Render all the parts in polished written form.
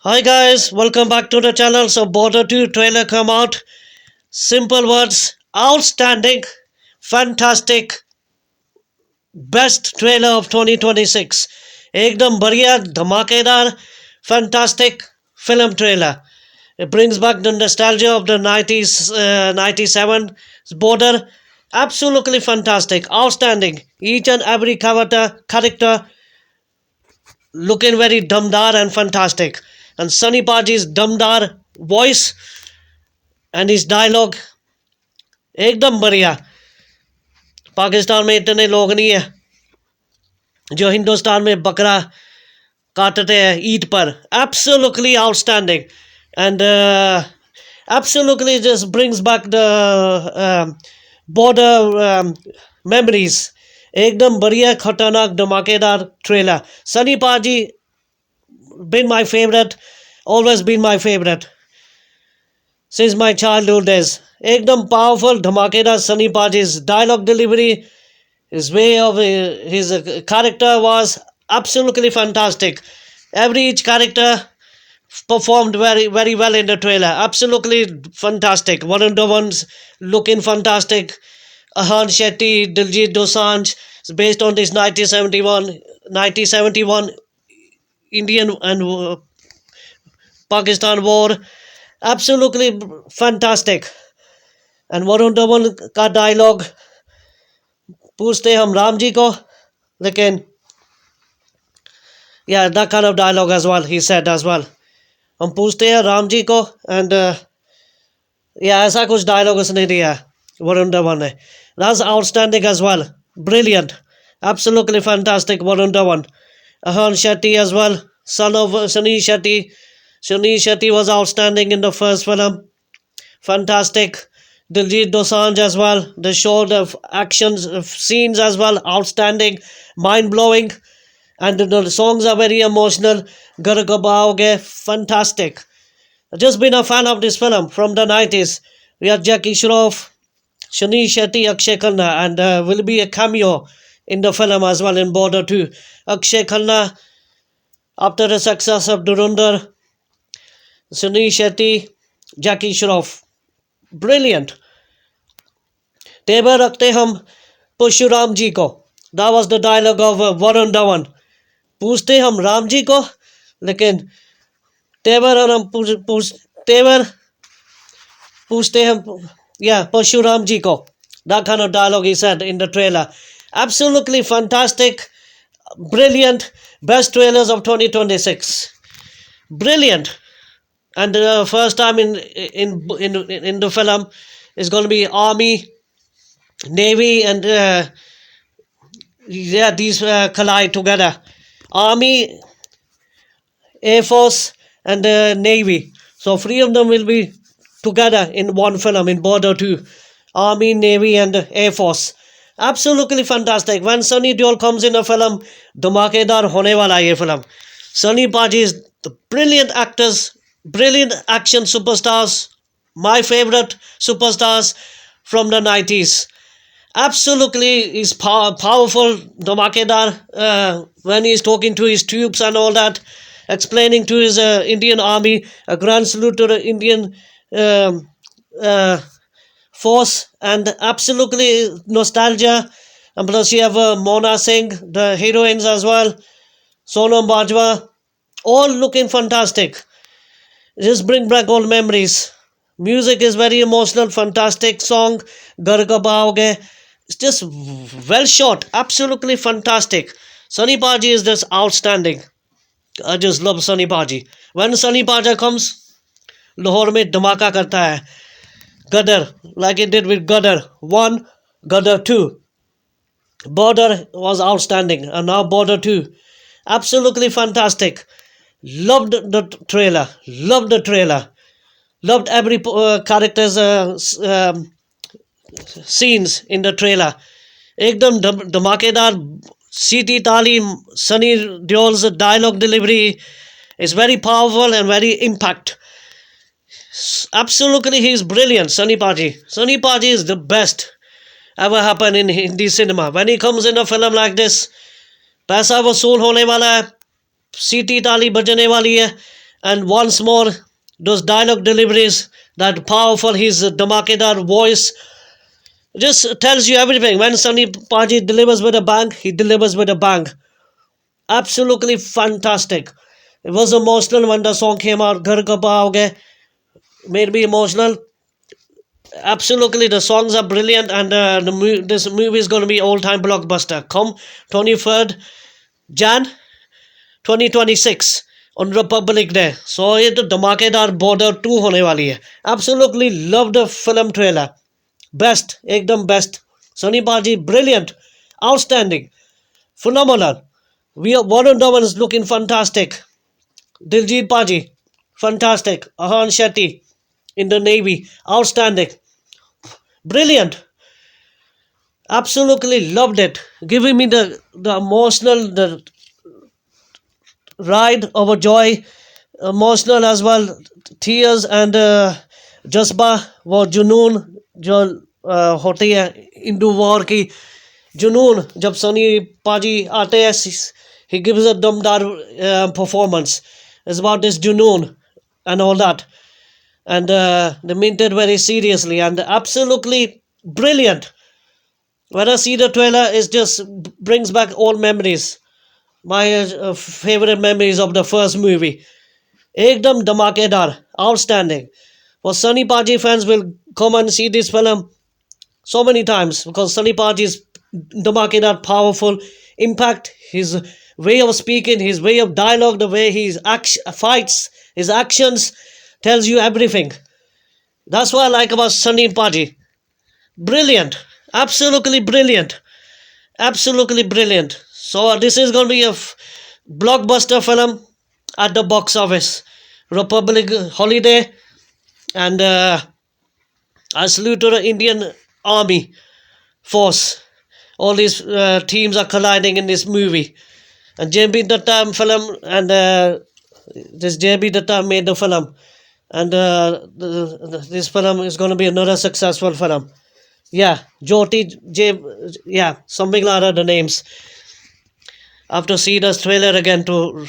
Hi guys, welcome back to the channel. So Border 2 trailer come out. Simple words, outstanding, fantastic, best trailer of 2026. एकदम बढ़िया धमाकेदार fantastic film trailer. It brings back the nostalgia of the 90s 97 border. Absolutely fantastic, outstanding. Each and every character looking very dumdar and fantastic. And Sunny Paji's dumdar voice and his dialogue एकदम बढ़िया. पाकिस्तान में इतने लोग नहीं है जो हिंदुस्तान में बकरा काटते हैं ईद पर. Absolutely outstanding. And absolutely just brings back the border memories. एकदम बढ़िया खतरनाक धमाकेदार ट्रेलर. सनी पाजी been my favorite, always been my favorite since my childhood days. Ekdam powerful, dhamakedar Sunny Paji's dialogue delivery, his way of his character was absolutely fantastic. Every each character performed very well in the trailer. Absolutely fantastic. Varun Dhawan's looking fantastic. Ahan Shetty, Diljit Dosanjh, based on this 1971 Indian and Pakistan war. Absolutely fantastic. And Varun Dhawan का dialogue, पूछते हम राम जी को लेकिन, yeah, that kind of dialogue as well, he said as well. हम पूछते हैं राम जी को. And yeah, ऐसा कुछ डायलॉग उसने दिया वरुण धवन ने. That's outstanding as well. Brilliant. Absolutely fantastic, Varun Dhawan. Ahan Shetty as well, son of Sunny Shetty. Sunny Shetty was outstanding in the first film. Fantastic. Diljit Dosanjh as well. The show, the actions, scenes as well, outstanding, mind blowing, and the songs are very emotional. Gar Gabaoge, fantastic. I've just been a fan of this film from the 90s. We have Jackie Shroff, Shani Shetty, Akshay Khanna, and will be a cameo in the film as well in Border 2. Akshay Khanna, after the success of Durandar, Sunny Shetty, Jackie Shroff. Brilliant. तेवर रखते हम परशुराम जी को. That was the dialogue of Varun Dhawan. पूछते हम राम जी को लेकिन तेवर और हम पूछते हम परशुराम जी को. That kind of dialogue he said in the trailer. Absolutely fantastic, brilliant, best trailers of 2026. Brilliant. And the first time in the film is going to be Army, Navy, and these collide together. Army, Air Force, and Navy. So three of them will be together in one film in Border 2. Army, Navy, and Air Force. Absolutely fantastic. When Sunny Deol comes in a film, धमाकेदार होने वाला ये film. Sunny Paji is the brilliant actors, brilliant action superstars, my favorite superstars from the 90s. Absolutely is powerful, dhamakedar, when he's talking to his troops and all that, explaining to his Indian army, a grand salute to the Indian force, and absolutely nostalgia. And plus you have Mona Singh, the heroines as well, Sonam Bajwa, all looking fantastic. Just bring back old memories. Music is very emotional, fantastic song, Gar Ka Baoge. It's just well shot, absolutely fantastic. Sunny Paji is just outstanding. I just love Sunny Paji. When Sunny Paji comes, Lahore में धमाका करता है. Gadar, like it did with Gadar 1, Gadar 2. Border was outstanding, and now Border 2. Absolutely fantastic. Loved the trailer. Loved the trailer. Loved every character's scenes in the trailer. एकदम धमाकेदार सीटी ताली. Sunny Deol's dialogue delivery is very powerful and very impact. Absolutely, he is brilliant. Sunny Paji. Sunny Paji is the best ever happened in Hindi cinema. When he comes in a film like this, पैसा वसूल होने वाला है. सीटी ताली बजने वाली है. and once more those dialogue deliveries, that powerful, his dhamakedar voice just tells you everything. When Sunny Paji delivers with a bang, he delivers with a bang. Absolutely fantastic. It was emotional when the song came out. Ghar Kab Aoge made me emotional. Absolutely, the songs are brilliant, and this movie is going to be all-time blockbuster. Come 23rd Jan 2026 on Republic Day. So ये तो धमाकेदार border 2 होने वाली है. Absolutely love the film trailer. Best, ekdam best. Sunny Paji, brilliant, outstanding, phenomenal. Warren Dhawan is looking fantastic. Diljit Paji, fantastic. Ahan Shetty in the Navy, outstanding, brilliant. Absolutely loved it. Giving me the emotional, the ride of a joy, emotional as well, tears and जज्बा वो जुनून जो होती है Indo war की जुनून जब सनी पाजी आते हैं. He gives a दमदार performance. It's about this junoon and all that, and they meant it very seriously and absolutely brilliant. When I see the trailer, it just brings back all memories, my favorite memories of the first movie. Ekdam dhamakedar, outstanding. For Sunny Paji fans will come and see this film so many times because Sunny Paji is dhamakedar, powerful, impact. His way of speaking, his way of dialogue, the way he fights, his actions tells you everything. That's what I like about Sunny Paji. Brilliant, absolutely brilliant, absolutely brilliant. So this is going to be a blockbuster film at the box office. Republic holiday, and I salute to the Indian Army Force. All these teams are colliding in this movie, and JB Datta film, and this JB Datta made the film, and this film is going to be another successful film. Yeah, Jyoti J. Yeah, something like that. The names. I have to see this trailer again to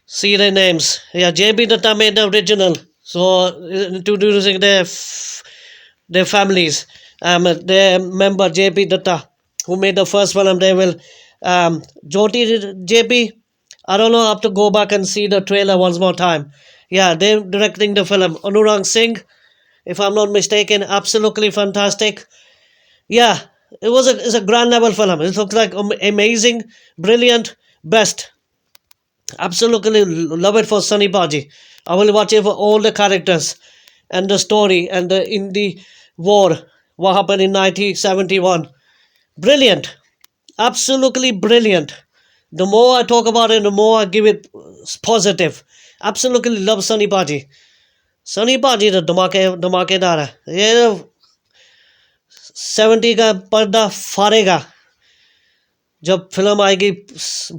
see the names. Yeah, JB Datta made the original. So introducing their families. Their member JP Datta, who made the first film, they will Jyoti JP. I don't know. I have to go back and see the trailer once more time. Yeah, they're directing the film. Anurag Singh, if I'm not mistaken, absolutely fantastic. Yeah, it's a grand level film. It looks like amazing, brilliant, best. Absolutely love it for Sunny Paji. I will watch it for all the characters and the story and the Indie war, what happened in 1971. Brilliant. Absolutely brilliant. The more I talk about it, the more I give it positive. Absolutely love Sunny Paji. Sunny Paji the धमाकेदार है. ये 70 का पर्दा फाड़ेगा जब film आएगी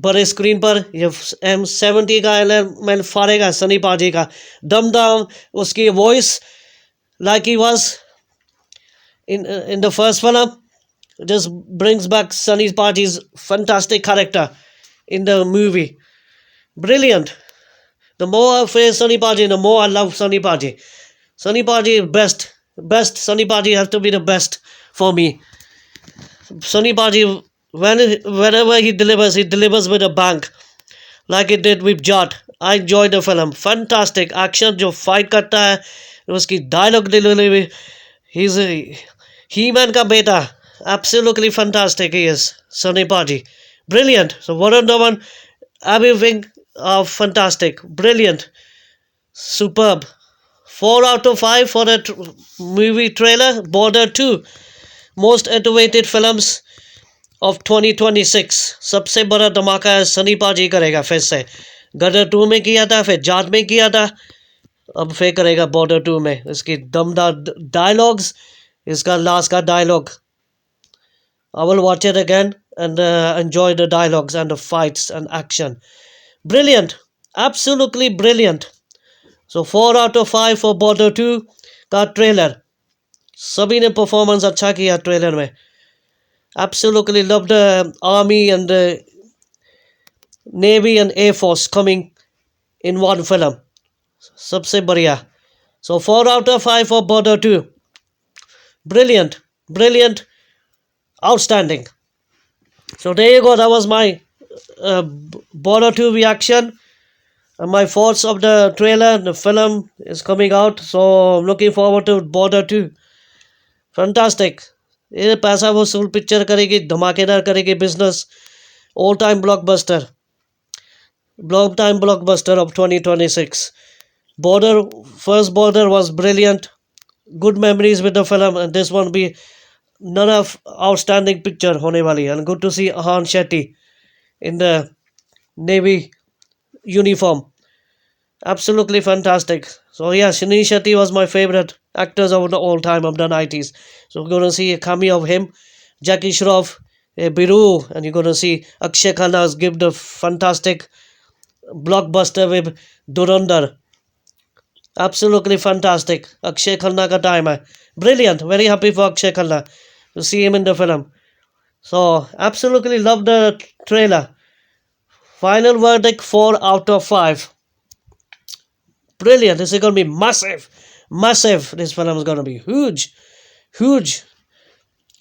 बड़े screen पर. ये M70 का एलिमेंट फाड़ेगा सनी पाजी का. दमदाम उसकी voice like he was in the first film just brings back Sunny Paji's fantastic character in the movie. Brilliant. The more I face Sunny Paji, the more I love Sunny Paji. Sunny Paji is best. Sunny Paji has to be the best for me. Sunny Paji, whenever he delivers with a bang, like he did with Jat. I enjoyed the film. Fantastic action. जो fight करता है, उसकी dialogue delivery. He's a He-Man का बेटा. Absolutely fantastic he is. Sunny Paji. Brilliant. So Warren Dhawan, everything fantastic. Brilliant. Superb. 4 out of 5 for that movie trailer. Border 2. Most awaited films of 2026. सबसे बड़ा धमाका है सनी पाजी करेगा फिर से. गदर 2 में किया था, फिर जाट में किया था, अब फिर करेगा बॉर्डर 2 में. इसकी दमदार डायलॉग्स, इसका लास्ट का dialogue. I will watch it again and enjoy the dialogues and the fights and action. Brilliant. Absolutely brilliant. So 4 out of 5 for Border 2 का ट्रेलर. सभी ने परफॉर्मेंस अच्छा किया ट्रेलर में. Absolutely love the army and the navy and air force coming in one film. सबसे बढ़िया. So 4 out of 5 for Border 2. Brilliant, brilliant, outstanding. So there you go. That was my Border 2 reaction. My thoughts of the trailer. The film is coming out, so I'm looking forward to Border 2. Fantastic. ये पैसा वसूल picture करेगी, धमाकेदार करेगी business. All time blockbuster. Long time blockbuster of 2026. Border, first Border was brilliant. Good memories with the film, and this one be none of outstanding picture होने वाली. And good to see Han Shetty in the Navy uniform. Absolutely fantastic. So yeah, Shini Shetty was my favorite actors of the all time of the 90s. So we're gonna see a cameo of him, Jackie Shroff, Biru, and you're gonna see Akshay Khanna's give the fantastic blockbuster with Durandar. Absolutely fantastic. Akshay Khanna ka time hai. Brilliant. Very happy for Akshay Khanna to see him in the film. So absolutely love the trailer. Final verdict 4 out of 5. Brilliant. This is gonna be massive. Massive. This film is gonna be huge. Huge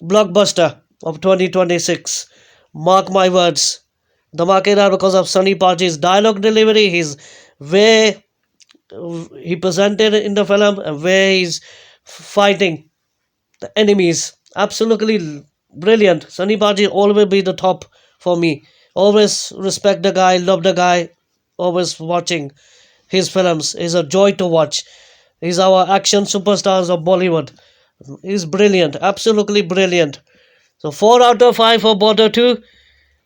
blockbuster of 2026. Mark my words. Dhamakedar because of Sunny Paji's dialogue delivery, his way he presented in the film, and where he's fighting the enemies. Absolutely brilliant. Sunny Paji always be the top for me. Always respect the guy, love the guy. Always watching his films. He's a joy to watch. He's our action superstars of Bollywood. He's brilliant. Absolutely brilliant. So 4 out of 5 for Border 2.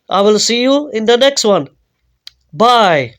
I will see you in the next one. Bye.